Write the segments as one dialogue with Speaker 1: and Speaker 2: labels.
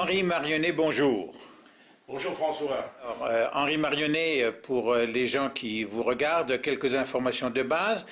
Speaker 1: Henri Marionnet, bonjour.
Speaker 2: Bonjour François.
Speaker 1: Alors, Henri Marionnet, pour les gens qui vous regardent, quelques informations de base.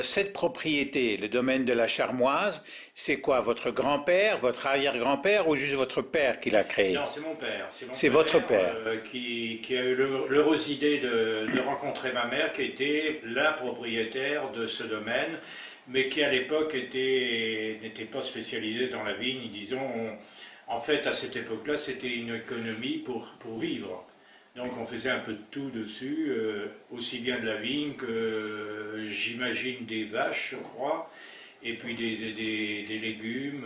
Speaker 1: Cette propriété, le domaine de la Charmoise, c'est quoi? Votre grand-père, votre arrière-grand-père ou juste votre père qui l'a créé?
Speaker 2: Non, c'est mon père.
Speaker 1: C'est votre père.
Speaker 2: Qui a eu l'heureuse idée de rencontrer ma mère, qui était la propriétaire de ce domaine, mais qui à l'époque n'était pas spécialisée dans la vigne, disons. En fait, à cette époque-là, c'était une économie pour vivre. Donc on faisait un peu de tout dessus, aussi bien de la vigne que, j'imagine, des vaches, je crois, et puis des légumes,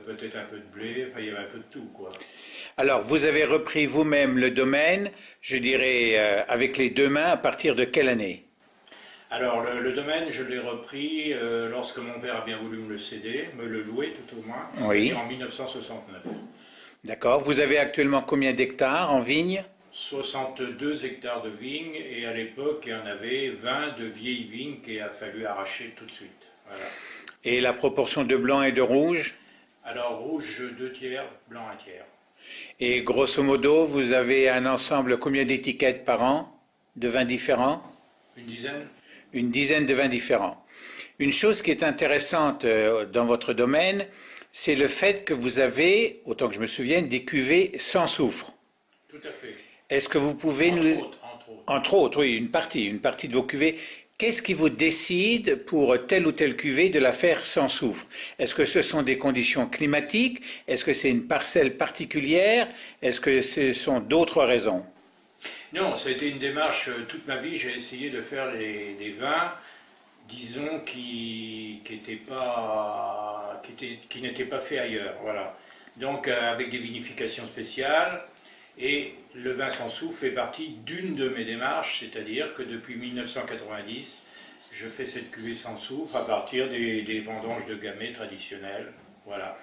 Speaker 2: peut-être un peu de blé, enfin il y avait un peu de tout, quoi.
Speaker 1: Alors, vous avez repris vous-même le domaine, je dirais, avec les deux mains, à partir de quelle année?
Speaker 2: Alors le domaine, je l'ai repris lorsque mon père a bien voulu me le céder, me le louer tout au moins,
Speaker 1: Oui.
Speaker 2: en 1969.
Speaker 1: D'accord. Vous avez actuellement combien d'hectares en vigne?
Speaker 2: 62 hectares de vignes, et à l'époque, il y en avait 20 de vieilles vignes qu'il a fallu arracher tout de suite. Voilà.
Speaker 1: Et la proportion de blanc et de rouge?
Speaker 2: Alors rouge 2/3, blanc 1/3.
Speaker 1: Et grosso modo, vous avez un ensemble, combien d'étiquettes par an de vins différents?
Speaker 2: Une dizaine?
Speaker 1: Une dizaine de vins différents. Une chose qui est intéressante dans votre domaine, c'est le fait que vous avez, autant que je me souvienne, des cuvées sans soufre.
Speaker 2: Tout à fait.
Speaker 1: Est-ce que vous pouvez Entre autres, oui, une partie de vos cuvées. Qu'est-ce qui vous décide pour telle ou telle cuvée de la faire sans soufre? Est-ce que ce sont des conditions climatiques? Est-ce que c'est une parcelle particulière? Est-ce que ce sont d'autres raisons?
Speaker 2: Non, ça a été une démarche, toute ma vie, j'ai essayé de faire des vins, disons, qui n'étaient pas faits ailleurs, voilà. Donc avec des vinifications spéciales, et le vin sans soufre fait partie d'une de mes démarches, c'est-à-dire que depuis 1990, je fais cette cuvée sans soufre à partir des vendanges de gamay traditionnelles, voilà.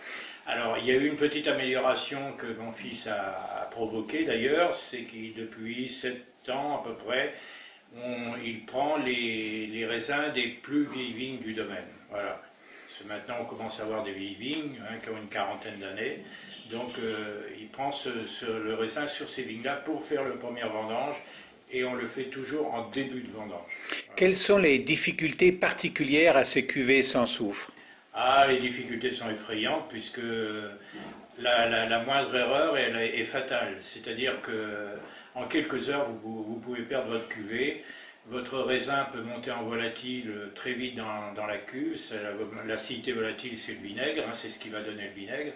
Speaker 2: Alors, il y a eu une petite amélioration que mon fils a provoquée d'ailleurs, c'est qu'il, depuis 7 ans à peu près, il prend les raisins des plus vieilles vignes du domaine. Voilà. Parce que maintenant, on commence à avoir des vieilles vignes, qui ont une quarantaine d'années. Donc, il prend le raisin sur ces vignes-là pour faire le premier vendange, et on le fait toujours en début de vendange. Voilà.
Speaker 1: Quelles sont les difficultés particulières à ces cuvées sans soufre?
Speaker 2: Ah, les difficultés sont effrayantes, puisque la moindre erreur elle est fatale. C'est-à-dire qu'en quelques heures, vous pouvez perdre votre cuvée. Votre raisin peut monter en volatile très vite dans la cuve. L'acidité volatile, c'est le vinaigre, c'est ce qui va donner le vinaigre.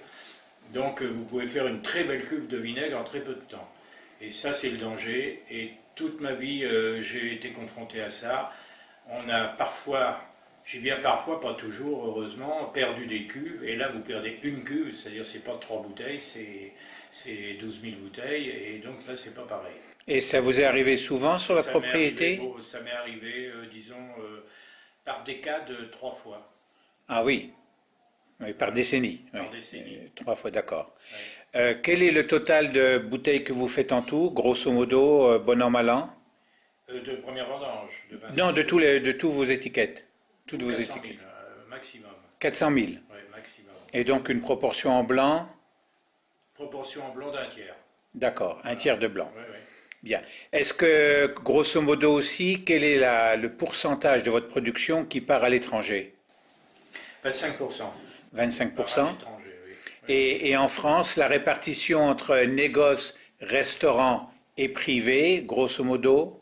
Speaker 2: Donc vous pouvez faire une très belle cuve de vinaigre en très peu de temps. Et ça, c'est le danger. Et toute ma vie, j'ai été confronté à ça. On a parfois... J'ai bien parfois, pas toujours, heureusement, perdu des cuves, et là vous perdez une cuve, c'est-à-dire c'est pas 3 bouteilles, c'est 12 000 bouteilles, et donc là c'est pas pareil.
Speaker 1: Et ça vous est arrivé souvent sur la propriété?
Speaker 2: Ça m'est arrivé, disons, par décade, 3 fois.
Speaker 1: Ah oui, oui, par décennie.
Speaker 2: Par
Speaker 1: Oui.
Speaker 2: décennie.
Speaker 1: 3 fois, d'accord.
Speaker 2: Ouais.
Speaker 1: Quel est le total de bouteilles que vous faites en tout, grosso modo, bon an, mal an?
Speaker 2: De première vendange.
Speaker 1: Non, de tous vos étiquettes. Toutes vos
Speaker 2: 400 000,
Speaker 1: étiquettes.
Speaker 2: maximum.
Speaker 1: 400 000.
Speaker 2: Oui, maximum.
Speaker 1: Et donc une proportion en blanc?
Speaker 2: Proportion en blanc d'1/3.
Speaker 1: D'accord, un tiers de blanc.
Speaker 2: Oui, oui.
Speaker 1: Bien. Est-ce que, grosso modo aussi, quel est le pourcentage de votre production qui part à l'étranger?
Speaker 2: 25%.
Speaker 1: 25%.
Speaker 2: À l'étranger, oui.
Speaker 1: Et en France, la répartition entre négoce, restaurant et privé, grosso modo?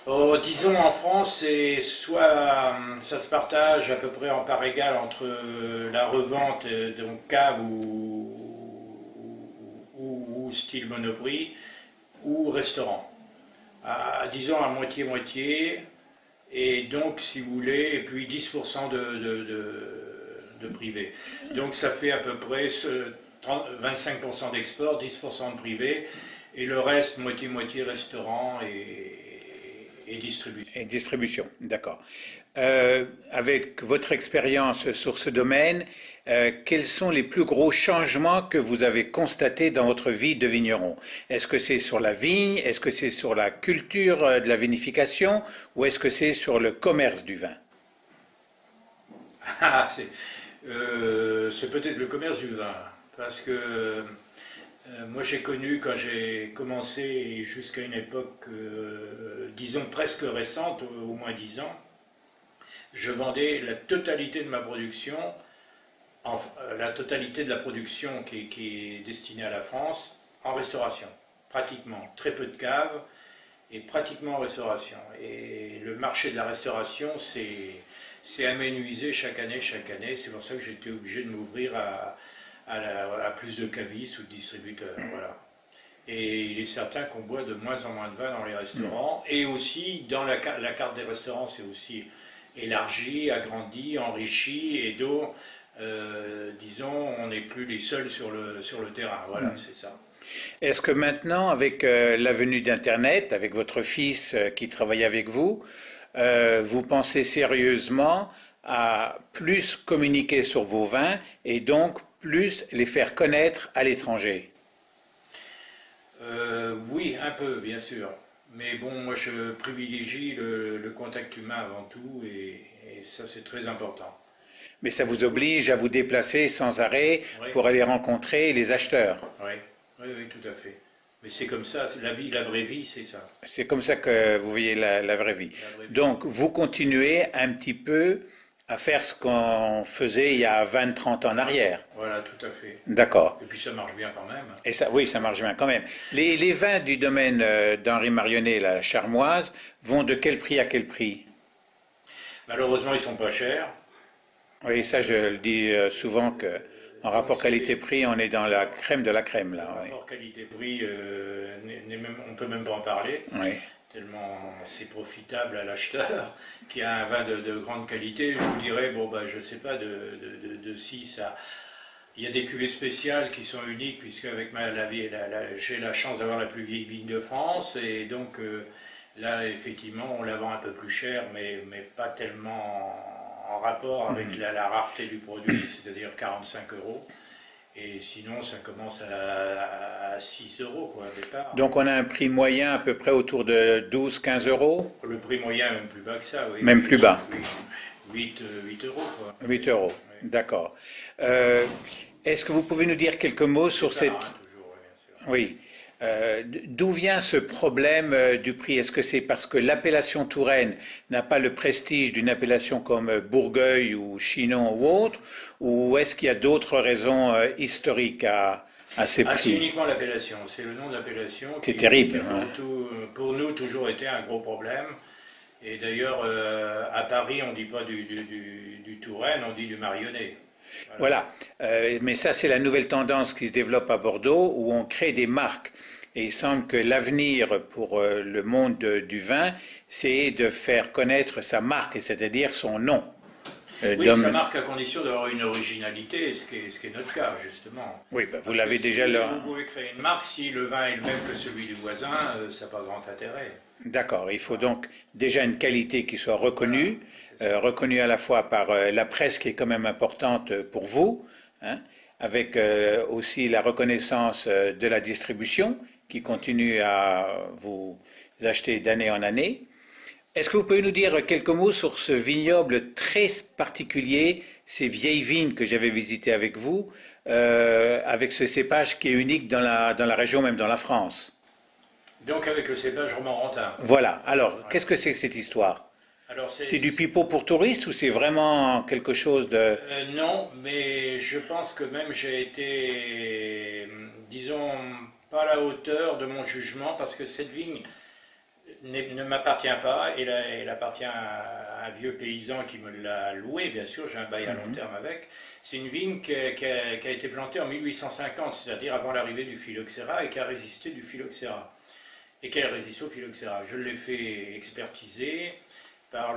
Speaker 2: Oh, disons en France, c'est soit ça se partage à peu près en part égale entre la revente, donc cave ou style Monoprix, ou restaurant. Disons à moitié-moitié, et donc si vous voulez, et puis 10% de privé. Donc ça fait à peu près 25% d'export, 10% de privé, et le reste moitié-moitié restaurant et distribution.
Speaker 1: Et distribution, d'accord. Avec votre expérience sur ce domaine, quels sont les plus gros changements que vous avez constatés dans votre vie de vigneron? Est-ce que c'est sur la vigne? Est-ce que c'est sur la culture de la vinification? Ou est-ce que c'est sur le commerce du vin?
Speaker 2: C'est peut-être le commerce du vin. parce que moi j'ai connu quand j'ai commencé jusqu'à une époque, disons presque récente, au moins 10 ans, je vendais la totalité de ma production, la totalité de la production qui est destinée à la France, en restauration, pratiquement. Très peu de caves et pratiquement en restauration. Et le marché de la restauration s'est amenuisé chaque année. C'est pour ça que j'étais obligé de m'ouvrir à plus de cavistes ou de distributeurs. Voilà. Et il est certain qu'on boit de moins en moins de vin dans les restaurants. Et aussi, dans la carte des restaurants, c'est aussi élargi, agrandi, enrichi, et donc, disons, on n'est plus les seuls sur le terrain. Voilà, c'est ça.
Speaker 1: Est-ce que maintenant, avec la venue d'Internet, avec votre fils qui travaille avec vous, vous pensez sérieusement à plus communiquer sur vos vins et donc plus les faire connaître à l'étranger?
Speaker 2: Oui, un peu, bien sûr. Mais bon, moi je privilégie le contact humain avant tout et ça c'est très important.
Speaker 1: Mais ça vous oblige à vous déplacer sans arrêt
Speaker 2: Oui,
Speaker 1: pour aller rencontrer les acheteurs.
Speaker 2: oui, oui, oui, tout à fait. Mais c'est comme ça, la vie, la vraie vie, c'est ça.
Speaker 1: C'est comme ça que vous voyez la vraie vie.
Speaker 2: La vraie vie.
Speaker 1: Donc, vous continuez un petit peu à faire ce qu'on faisait il y a 20-30 ans en arrière.
Speaker 2: Voilà, tout à fait.
Speaker 1: D'accord.
Speaker 2: Et puis ça marche bien quand même.
Speaker 1: Et ça, oui, ça marche bien quand même. Les vins du domaine d'Henri Marionnet, la Charmoise, vont de quel prix à quel prix?
Speaker 2: Malheureusement, ils sont pas chers.
Speaker 1: Oui, ça je le dis souvent que en rapport qualité-prix, on est dans la crème de la crème là.
Speaker 2: Le
Speaker 1: Oui.
Speaker 2: rapport qualité-prix, on peut même pas en parler.
Speaker 1: Oui.
Speaker 2: Tellement c'est profitable à l'acheteur qui a un vin de grande qualité. Je vous dirais, bon, bah, je ne sais pas, de 6 à... Il y a des cuvées spéciales qui sont uniques, puisque avec j'ai la chance d'avoir la plus vieille vigne de France, et donc là, effectivement, on la vend un peu plus cher, mais pas tellement en rapport avec la rareté du produit, c'est-à-dire 45 euros. Et sinon, ça commence à 6 euros, quoi, au départ.
Speaker 1: Donc on a un prix moyen à peu près autour de 12-15 euros,
Speaker 2: Le prix moyen est même plus bas que ça, oui.
Speaker 1: même plus bas,
Speaker 2: Oui, 8 euros, quoi.
Speaker 1: 8 euros.
Speaker 2: Oui.
Speaker 1: D'accord. Est-ce que vous pouvez nous dire quelques mots sur
Speaker 2: C'est
Speaker 1: cette...
Speaker 2: ça, hein, toujours, oui, bien sûr.
Speaker 1: Oui. D'où vient ce problème du prix? Est-ce que c'est parce que l'appellation Touraine n'a pas le prestige d'une appellation comme Bourgueil ou Chinon ou autre, ou est-ce qu'il y a d'autres raisons historiques à ces
Speaker 2: Ah, c'est
Speaker 1: prix?
Speaker 2: uniquement l'appellation, c'est le nom d'appellation
Speaker 1: C'est
Speaker 2: qui
Speaker 1: terrible,
Speaker 2: a
Speaker 1: hein.
Speaker 2: pour nous toujours été un gros problème. Et d'ailleurs, à Paris, on ne dit pas du Touraine, on dit du Marionnet.
Speaker 1: Voilà. Mais ça, c'est la nouvelle tendance qui se développe à Bordeaux, où on crée des marques. Et il semble que l'avenir pour le monde du vin, c'est de faire connaître sa marque, c'est-à-dire son nom.
Speaker 2: Oui, ça marque à condition d'avoir une originalité, ce qui est notre cas, justement.
Speaker 1: Oui, bah, vous
Speaker 2: Parce
Speaker 1: l'avez
Speaker 2: que
Speaker 1: déjà
Speaker 2: si
Speaker 1: là.
Speaker 2: vous pouvez créer une marque, si le vin est le même que celui du voisin, ça n'a pas grand intérêt.
Speaker 1: D'accord. Il faut donc déjà une qualité qui soit reconnue, reconnue à la fois par la presse qui est quand même importante pour vous, hein, avec aussi la reconnaissance de la distribution qui continue à vous acheter d'année en année. Est-ce que vous pouvez nous dire quelques mots sur ce vignoble très particulier, ces vieilles vignes que j'avais visitées avec vous, avec ce cépage qui est unique dans la région, même dans la France?
Speaker 2: Donc avec le cépage romorantin.
Speaker 1: Voilà. Alors, qu'est-ce que c'est que cette histoire?
Speaker 2: Alors
Speaker 1: C'est du pipeau pour touristes ou c'est vraiment quelque chose de...
Speaker 2: Non, mais je pense que même j'ai été, disons, pas à la hauteur de mon jugement, parce que cette vigne ne m'appartient pas, elle appartient à un vieux paysan qui me l'a louée, bien sûr, j'ai un bail à long terme avec. C'est une vigne qui a été plantée en 1850, c'est-à-dire avant l'arrivée du phylloxéra, et qui a résisté du phylloxéra. Et qu'elle résiste au phylloxéra. Je l'ai fait expertiser par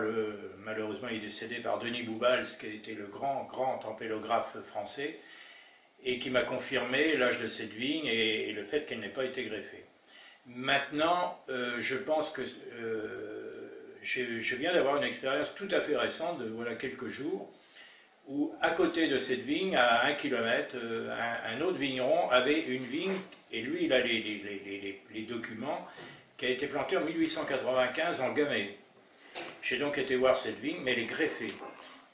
Speaker 2: malheureusement il est décédé, par Denis Boubals, qui était le grand tempélographe français, et qui m'a confirmé l'âge de cette vigne et le fait qu'elle n'ait pas été greffée. Maintenant, je pense que je viens d'avoir une expérience tout à fait récente, de voilà quelques jours, où à côté de cette vigne, à 1 kilomètre, un autre vigneron avait une vigne, et lui il a les documents, qui a été plantée en 1895 en Gamay. J'ai donc été voir cette vigne, mais elle est greffée.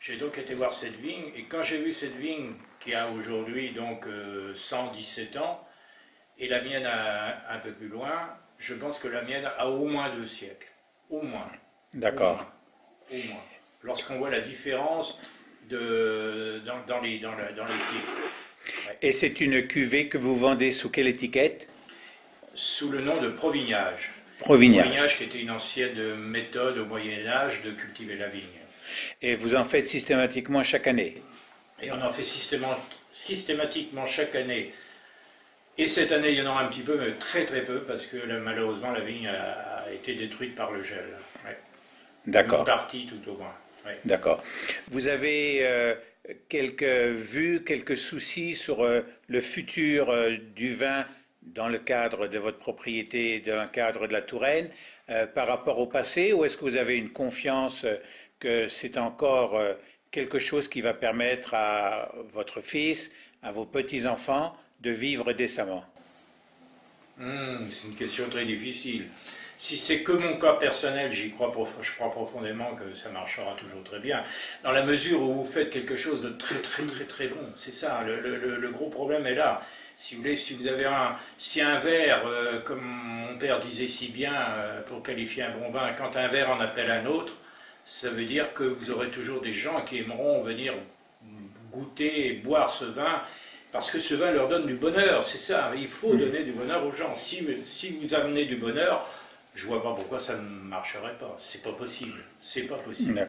Speaker 2: J'ai donc été voir cette vigne, et quand j'ai vu cette vigne qui a aujourd'hui donc 117 ans, et la mienne un peu plus loin, je pense que la mienne a au moins 2 siècles. Au moins.
Speaker 1: D'accord.
Speaker 2: Au moins. Lorsqu'on voit la différence dans les pieds. Ouais.
Speaker 1: Et c'est une cuvée que vous vendez sous quelle étiquette?
Speaker 2: Sous le nom de Provignage.
Speaker 1: Provignage.
Speaker 2: Provignage qui était une ancienne méthode au Moyen-Âge de cultiver la vigne.
Speaker 1: Et vous en faites systématiquement chaque année?
Speaker 2: Et on en fait systématiquement chaque année. Et cette année, il y en aura un petit peu, mais très très peu, parce que malheureusement, la vigne a été détruite par le gel. Ouais.
Speaker 1: D'accord.
Speaker 2: Une partie tout au moins. Ouais.
Speaker 1: D'accord. Vous avez quelques soucis sur le futur du vin dans le cadre de votre propriété, dans le cadre de la Touraine, par rapport au passé, ou est-ce que vous avez une confiance que c'est encore quelque chose qui va permettre à votre fils, à vos petits-enfants, de vivre décemment?
Speaker 2: C'est une question très difficile. Si c'est que mon cas personnel, je crois profondément que ça marchera toujours très bien. Dans la mesure où vous faites quelque chose de très très très très bon, c'est ça. Le gros problème est là. Si vous voulez, si un verre, comme mon père disait si bien, pour qualifier un bon vin, quand un verre en appelle un autre, ça veut dire que vous aurez toujours des gens qui aimeront venir goûter et boire ce vin. Parce que ce vin leur donne du bonheur, c'est ça. Il faut donner du bonheur aux gens. Si vous amenez du bonheur, je ne vois pas pourquoi ça ne marcherait pas. C'est pas possible. C'est pas possible.